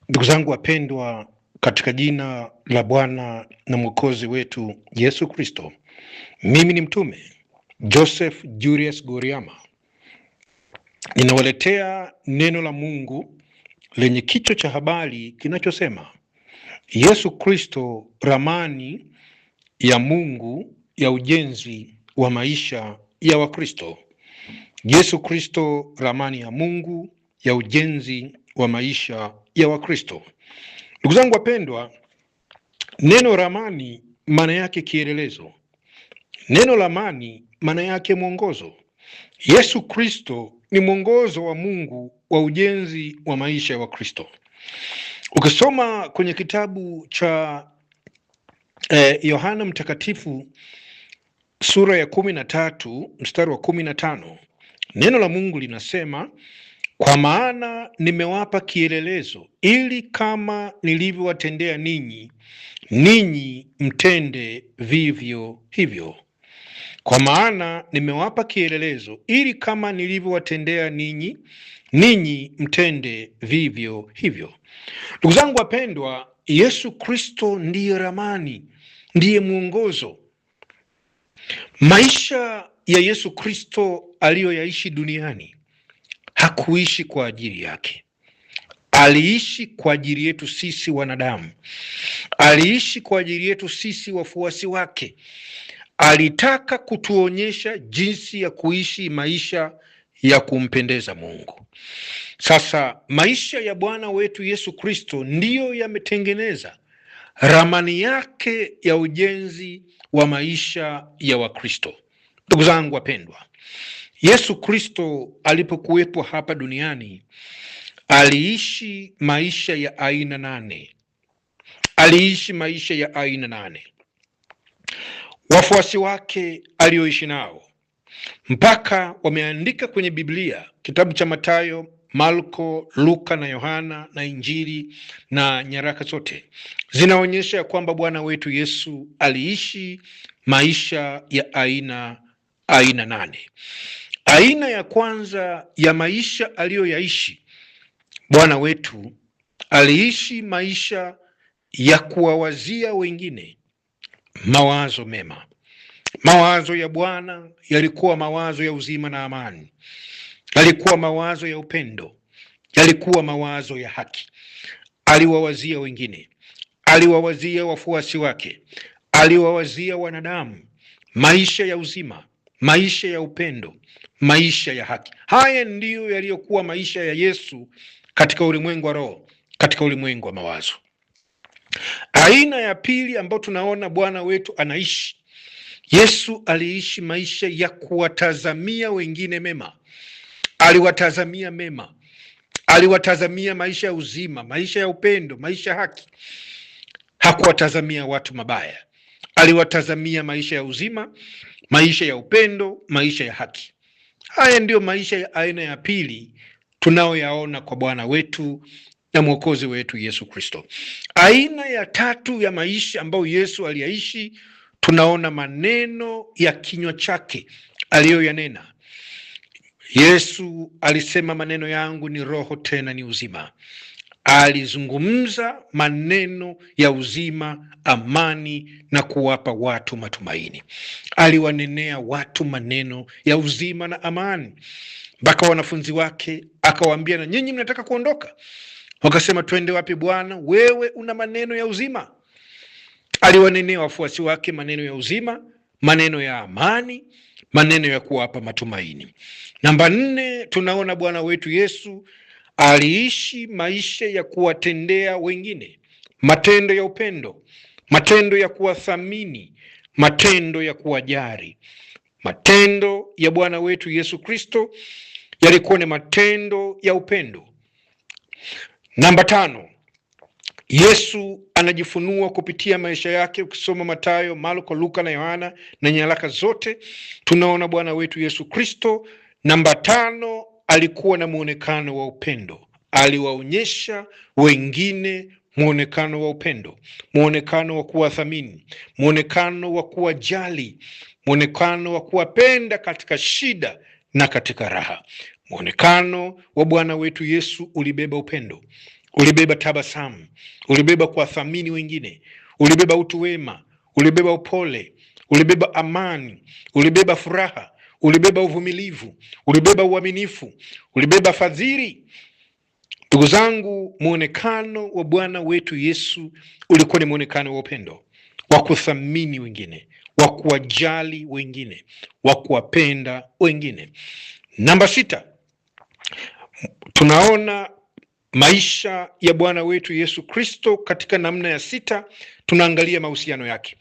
Ndugu zangu wapendwa, katika jina la Bwana na Mwokozi wetu Yesu Kristo, mimi ni mtume Joseph Julius Goriama. Ninawaletea neno la Mungu lenye kichwa cha habari kinachosema Yesu Kristo, ramani ya Mungu ya ujenzi wa maisha ya Wakristo. Yesu Kristo, ramani ya Mungu ya ujenzi wa maisha ya Wakristo. Ndugu zangu wapendwa, neno ramani maana yake kielelezo. Neno ramani maana yake mwongozo. Yesu Kristo ni mwongozo wa Mungu wa ujenzi wa maisha ya Wakristo. Ukisoma kwenye kitabu cha Yohana Mtakatifu sura ya 13 mstari wa 15, neno la Mungu linasema, kwa maana nimewapa kielelezo ili kama nilivyowatendea ninyi, ninyi mtende vivyo hivyo. Kwa maana nimewapa kielelezo ili kama nilivyowatendea ninyi, ninyi mtende vivyo hivyo. Ndugu zangu wapendwa, Yesu Kristo ndiye ramani, ndiye mwongozo. Maisha ya Yesu Kristo aliyoyaishi duniani hakuishi kwa ajili yake. Aliishi kwa ajili yetu sisi wanadamu. Aliishi kwa ajili yetu sisi wafuasi wake. Alitaka kutuonyesha jinsi ya kuishi maisha ya kumpendeza Mungu. Sasa maisha ya Bwana wetu Yesu Kristo ndiyo yametengeneza ramani yake ya ujenzi wa maisha ya Wakristo. Ndugu zangu wapendwa, Yesu Kristo alipokuwepo hapa duniani aliishi maisha ya aina 8. Aliishi maisha ya aina 8. Wafuasi wake alioishi nao mpaka wameandika kwenye Biblia, kitabu cha Mathayo, Marko, Luka na Yohana na Injili na nyaraka zote zinaonyesha ya kwamba Bwana wetu Yesu aliishi maisha ya aina 8. Aina ya kwanza ya maisha aliyoyaishi Bwana wetu, aliishi maisha ya kuwawazia wengine mawazo mema. Mawazo ya Bwana yalikuwa mawazo ya uzima na amani, yalikuwa mawazo ya upendo, yalikuwa mawazo ya haki. Aliwawazia wengine, aliwawazia wafuasi wake, aliwawazia wanadamu maisha ya uzima, maisha ya upendo, maisha ya haki. Haya ndiyo yaliyokuwa maisha ya Yesu katika ulimwengu wa roho, katika ulimwengu wa mawazo. Aina ya pili ambayo tunaona Bwana wetu anaishi, Yesu aliishi maisha ya kuwatazamia wengine mema. Aliwatazamia mema, aliwatazamia maisha ya uzima, maisha ya upendo, maisha ya haki. Hakuwatazamia watu mabaya. Aliwatazamia maisha ya uzima, maisha ya upendo, maisha ya haki. Haya ndiyo maisha ya aina ya pili tunaoyaona kwa Bwana wetu na Mwokozi wetu Yesu Kristo. Aina ya tatu ya maisha ambayo Yesu aliyaishi, tunaona maneno ya kinywa chake aliyoyanena. Yesu alisema, maneno yangu ni roho tena ni uzima. Alizungumza maneno ya uzima, amani na kuwapa watu matumaini. Aliwanenea watu maneno ya uzima na amani. Mpaka wanafunzi wake akawaambia, na nyinyi mnataka kuondoka? Wakasema, twende wapi Bwana? Wewe una maneno ya uzima. Aliwanenea wafuasi wake maneno ya uzima, maneno ya amani, maneno ya kuwapa matumaini. Namba 4, tunaona Bwana wetu Yesu aliishi maisha ya kuwatendea wengine matendo ya upendo, matendo ya kuwathamini, matendo ya kuwajali. Matendo ya Bwana wetu Yesu Kristo yalikuwa ni matendo ya upendo. Namba 5, Yesu anajifunua kupitia maisha yake. Ukisoma Mathayo, Marko, Luka na Yohana na nyaraka zote, tunaona Bwana wetu Yesu Kristo. Namba 5, alikuwa na muonekano wa upendo. Aliwaonyesha wengine muonekano wa upendo, muonekano wa kuwathamini, muonekano wa kuwajali, muonekano wa kuwapenda katika shida na katika raha. Muonekano wa Bwana wetu Yesu ulibeba upendo. ulibeba tabasamu, ulibeba kuwathamini wengine, ulibeba utu wema, ulibeba upole, ulibeba amani, ulibeba furaha, ulibeba uvumilivu, ulibeba uaminifu, ulibeba fadhili. Ndugu zangu, muonekano wa Bwana wetu Yesu ulikuwa ni muonekano wa upendo, wa kuthamini wengine, wa kuwajali wengine, wa kuwapenda wengine. Namba 6, tunaona maisha ya Bwana wetu Yesu Kristo katika namna ya 6. Tunaangalia mahusiano yake.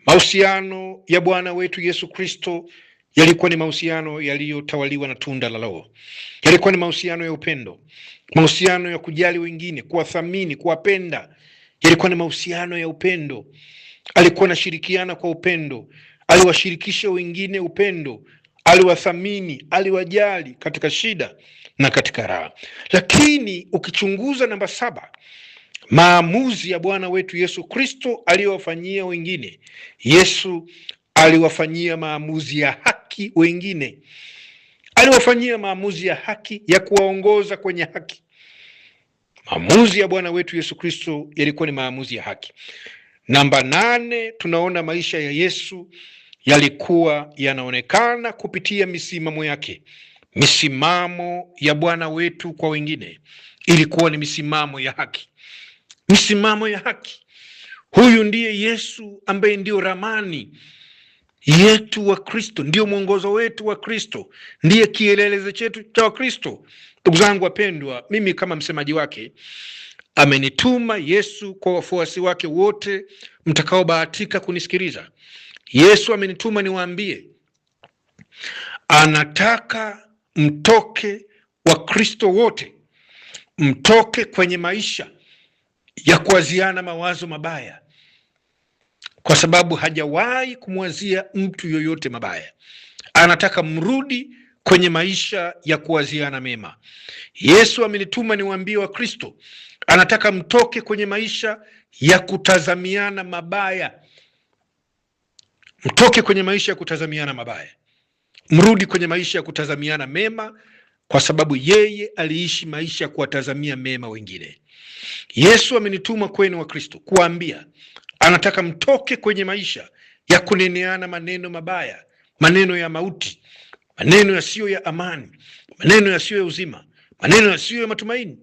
Mahusiano ya Bwana wetu Yesu Kristo yalikuwa ni mahusiano yaliyotawaliwa na tunda la Roho. Yalikuwa ni mahusiano ya upendo, mahusiano ya kujali wengine, kuwathamini, kuwapenda. Yalikuwa ni mahusiano ya upendo. Alikuwa anashirikiana kwa upendo, aliwashirikisha wengine upendo, aliwathamini, aliwajali katika shida na katika raha. Lakini ukichunguza namba 7, maamuzi ya Bwana wetu Yesu Kristo aliyowafanyia wengine, Yesu aliwafanyia maamuzi ya haki wengine. Aliwafanyia maamuzi ya haki, ya kuwaongoza kwenye haki. Maamuzi ya Bwana wetu Yesu Kristo yalikuwa ni maamuzi ya haki. Namba 8, tunaona maisha ya Yesu yalikuwa yanaonekana kupitia misimamo yake. Misimamo ya Bwana wetu kwa wengine ilikuwa ni misimamo ya haki. Misimamo ya haki. Huyu ndiye Yesu ambaye ndio ramani yetu wa Kristo, ndio mwongozo wetu wa Kristo, ndiye kielelezo chetu cha Kristo. Ndugu zangu wapendwa, mimi kama msemaji wake, amenituma Yesu kwa wafuasi wake wote mtakaobahatika kunisikiliza. Yesu amenituma niwaambie, anataka mtoke wa Kristo wote, mtoke kwenye maisha ya kuwaziana mawazo mabaya, kwa sababu hajawahi kumwazia mtu yoyote mabaya. Anataka mrudi kwenye maisha ya kuwaziana mema. Yesu amenituma niwaambie wa Kristo, anataka mtoke kwenye maisha ya kutazamiana mabaya. Mtoke kwenye maisha ya kutazamiana mabaya, mrudi kwenye maisha ya kutazamiana mema, kwa sababu yeye aliishi maisha ya kuwatazamia mema wengine. Yesu amenituma kwenu wa Kristo kuwaambia, anataka mtoke kwenye maisha ya kuneneana maneno mabaya, maneno ya mauti, maneno yasiyo ya amani, maneno yasiyo ya uzima, maneno yasiyo ya matumaini.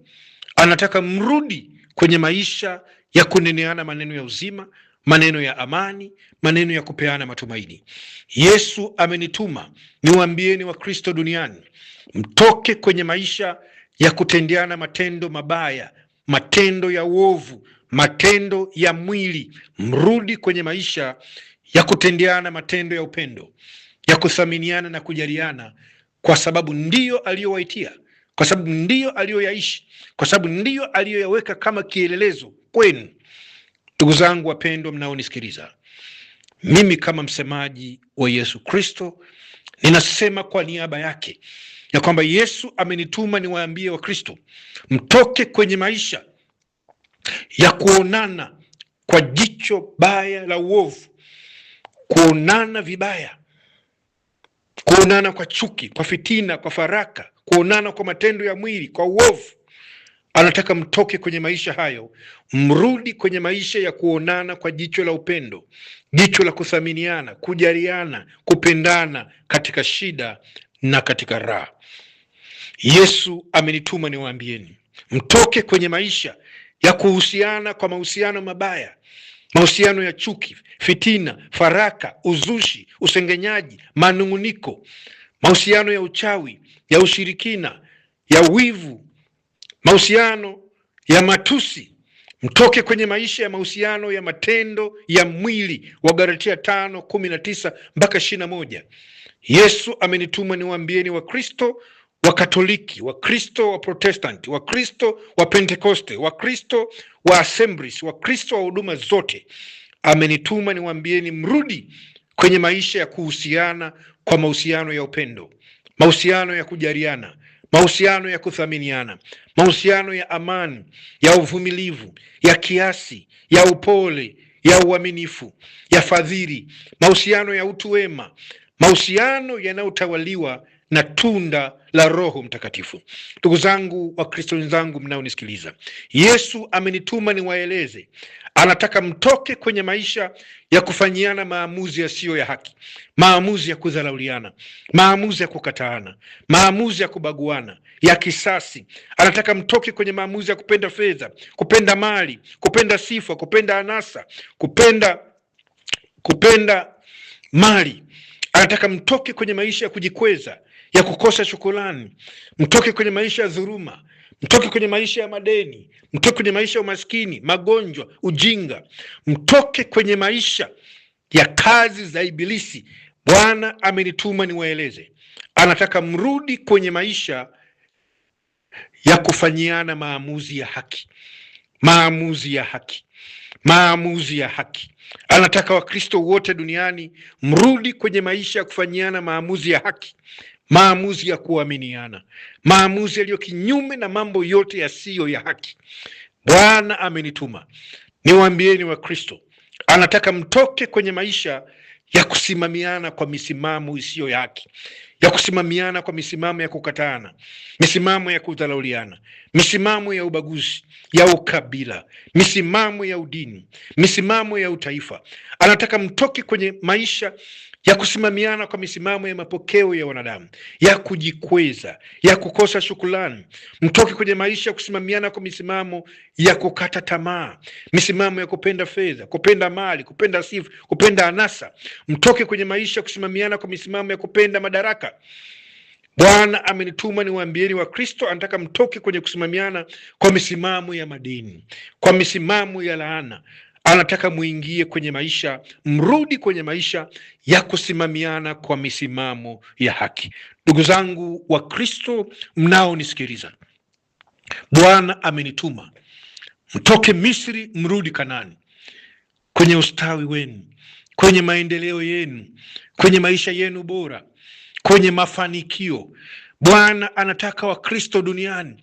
Anataka mrudi kwenye maisha ya kuneneana maneno ya uzima, maneno ya amani, maneno ya kupeana matumaini. Yesu amenituma niwaambieni wa Kristo duniani, mtoke kwenye maisha ya kutendeana matendo mabaya, matendo ya uovu, matendo ya mwili. Mrudi kwenye maisha ya kutendeana matendo ya upendo, ya kuthaminiana na kujaliana, kwa sababu ndiyo aliyowaitia, kwa sababu ndiyo aliyoyaishi, kwa sababu ndiyo aliyoyaweka kama kielelezo kwenu. Ndugu zangu wapendwa mnaonisikiliza, mimi kama msemaji wa Yesu Kristo ninasema kwa niaba yake ya kwamba Yesu amenituma niwaambie wa Kristo, mtoke kwenye maisha ya kuonana kwa jicho baya la uovu, kuonana vibaya, kuonana kwa chuki, kwa fitina, kwa faraka, kuonana kwa matendo ya mwili, kwa uovu. Anataka mtoke kwenye maisha hayo, mrudi kwenye maisha ya kuonana kwa jicho la upendo, jicho la kuthaminiana, kujaliana, kupendana katika shida na katika raha. Yesu amenituma niwaambieni, mtoke kwenye maisha ya kuhusiana kwa mahusiano mabaya, mahusiano ya chuki, fitina, faraka, uzushi, usengenyaji, manunguniko, mahusiano ya uchawi, ya ushirikina, ya wivu, mahusiano ya matusi. Mtoke kwenye maisha ya mahusiano ya matendo ya mwili, Wagalatia 5:19 mpaka 21. Yesu amenituma niwaambieni wa Kristo wa Katoliki, wa Kristo wa Protestanti, wa Kristo wa Pentekoste, wa Kristo wa Assemblies, wa Kristo wa huduma zote. Amenituma niwaambieni mrudi kwenye maisha ya kuhusiana kwa mahusiano ya upendo, mahusiano ya kujaliana, mahusiano ya kuthaminiana, mahusiano ya amani, ya uvumilivu, ya kiasi, ya upole, ya uaminifu, ya fadhili, mahusiano ya utu wema, mahusiano yanayotawaliwa na tunda la Roho Mtakatifu. Ndugu zangu, Wakristo wenzangu mnaonisikiliza, Yesu amenituma niwaeleze, anataka mtoke kwenye maisha ya kufanyiana maamuzi yasiyo ya haki, maamuzi ya kudharauliana, maamuzi ya kukataana, maamuzi ya kubaguana, ya kisasi. Anataka mtoke kwenye maamuzi ya kupenda fedha, kupenda mali, kupenda sifa, kupenda anasa, kupenda mali. Anataka mtoke kwenye maisha ya kujikweza, ya kukosa shukrani, mtoke kwenye maisha ya dhuluma, mtoke kwenye maisha ya madeni, mtoke kwenye maisha ya umaskini, magonjwa, ujinga, mtoke kwenye maisha ya kazi za Ibilisi. Bwana amenituma niwaeleze, anataka mrudi kwenye maisha ya kufanyiana maamuzi ya haki, maamuzi ya haki, maamuzi ya haki. Anataka Wakristo wote duniani mrudi kwenye maisha ya kufanyiana maamuzi ya haki, maamuzi ya kuaminiana, maamuzi yaliyo kinyume na mambo yote yasiyo ya haki. Bwana amenituma niwaambieni Wakristo, anataka mtoke kwenye maisha ya kusimamiana kwa misimamo isiyo ya haki, ya kusimamiana kwa misimamo ya kukataana, misimamo ya kudharauliana, misimamo ya ubaguzi, ya ukabila, misimamo ya udini, misimamo ya utaifa. Anataka mtoke kwenye maisha ya kusimamiana kwa misimamo ya mapokeo ya wanadamu, ya kujikweza, ya kukosa shukrani. Mtoke kwenye maisha ya kusimamiana kwa misimamo ya kukata tamaa, misimamo ya kupenda fedha, kupenda mali, kupenda sifa, kupenda anasa. Mtoke kwenye maisha ya kusimamiana kwa misimamo ya kupenda madaraka. Bwana amenituma niwaambieni Wakristo, anataka mtoke kwenye kusimamiana kwa misimamo ya madini, kwa misimamo ya laana. Anataka muingie kwenye maisha, mrudi kwenye maisha ya kusimamiana kwa misimamo ya haki. Ndugu zangu Wakristo mnaonisikiliza, Bwana amenituma mtoke Misri, mrudi Kanaani, kwenye ustawi wenu, kwenye maendeleo yenu, kwenye maisha yenu bora, kwenye mafanikio. Bwana anataka Wakristo duniani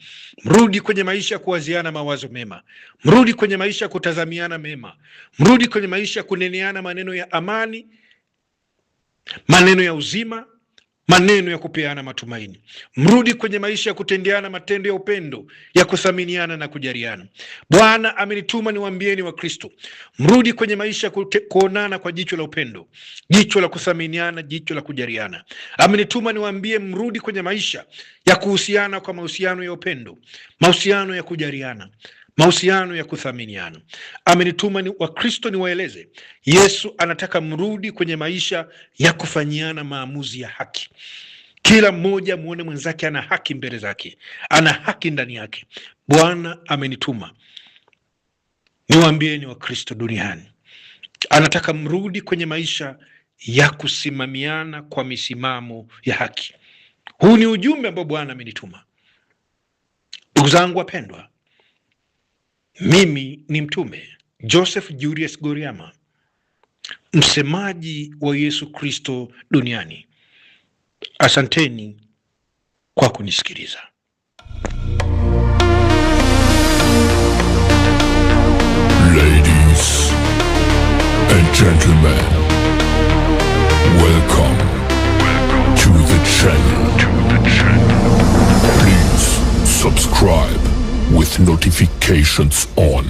mrudi kwenye maisha ya kuwaziana mawazo mema, mrudi kwenye maisha ya kutazamiana mema, mrudi kwenye maisha ya kuneneana maneno ya amani, maneno ya uzima, maneno ya kupeana matumaini. Mrudi kwenye maisha ya kutendeana matendo ya upendo, ya kuthaminiana na kujaliana. Bwana amenituma niwaambieni Wakristo, mrudi kwenye maisha ya kuonana kwa jicho la upendo, jicho la kuthaminiana, jicho la kujaliana. Amenituma niwaambie mrudi kwenye maisha ya kuhusiana kwa mahusiano ya upendo, mahusiano ya kujaliana, mahusiano ya kuthaminiana. Amenituma Wakristo niwaeleze, Yesu anataka mrudi kwenye maisha ya kufanyiana maamuzi ya haki. Kila mmoja muone mwenzake ana haki mbele zake, ana haki ndani yake. Bwana amenituma niwaambieni Wakristo duniani, anataka mrudi kwenye maisha ya kusimamiana kwa misimamo ya haki. Huu ni ujumbe ambao Bwana amenituma. Ndugu zangu wapendwa, mimi ni mtume Joseph Julius Goriama, msemaji wa Yesu Kristo duniani. Asanteni kwa kunisikiliza. Ladies and gentlemen, welcome to the channel. Please subscribe with notifications on.